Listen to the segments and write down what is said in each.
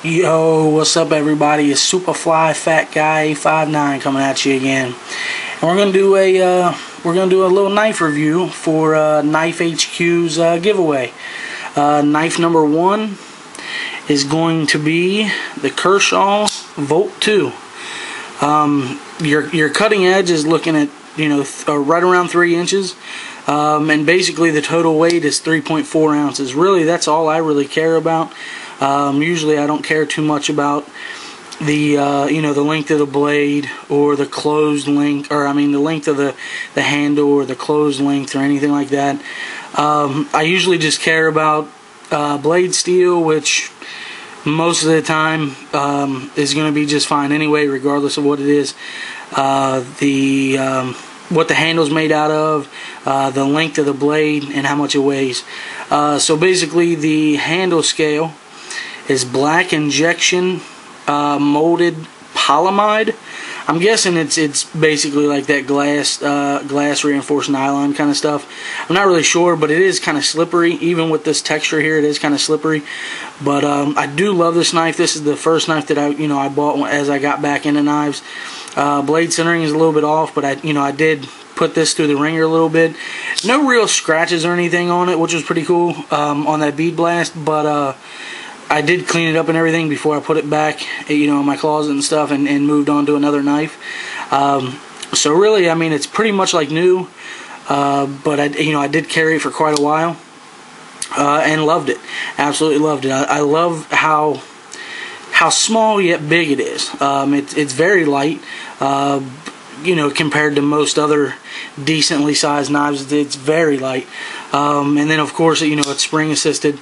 Yo, what's up everybody? It's Superfly Fat Guy 859 coming at you again. And we're gonna do a little knife review for Knife HQ's giveaway. Knife number 1 is going to be the Kershaw Volt 2. Your cutting edge is looking at right around 3 inches. And basically the total weight is 3.4 ounces. Really, that's all I really care about. Usually I don't care too much about the the length of the blade or the closed length, or the length of the handle or the closed length or anything like that. I usually just care about blade steel, which most of the time is going to be just fine anyway, regardless of what it is. What the handle's made out of, the length of the blade, and how much it weighs. So basically the handle scale is black injection molded polyamide. I'm guessing it's basically like that glass reinforced nylon kind of stuff. I'm not really sure, but it is kind of slippery. Even with this texture here, it is kind of slippery. But I do love this knife. This is the first knife that I bought as I got back into knives. Blade centering is a little bit off, but I did put this through the ringer a little bit. No real scratches or anything on it, which was pretty cool on that bead blast. But I did clean it up and everything before I put it back, in my closet and stuff, and moved on to another knife. So really, it's pretty much like new. But I did carry it for quite a while, and loved it. Absolutely loved it. I love how small yet big it is. It's very light. Compared to most other decently sized knives, it's very light. And then of course, it's spring assisted.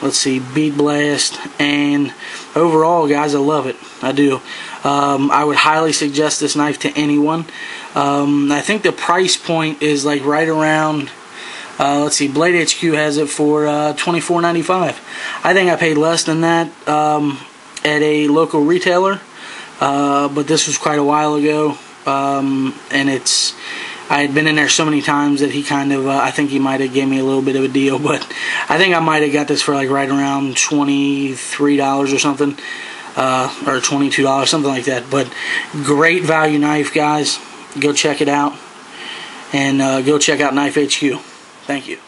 Let's see, bead blast, and overall, guys, I love it. I do. I would highly suggest this knife to anyone. I think the price point is like right around, let's see, Blade HQ has it for $24.95. I think I paid less than that at a local retailer, but this was quite a while ago, and I had been in there so many times that he kind of, I think he might have gave me a little bit of a deal, but I think I might have got this for like right around $23 or something, or $22, something like that. But great value knife, guys. Go check it out, and go check out Knife HQ. Thank you.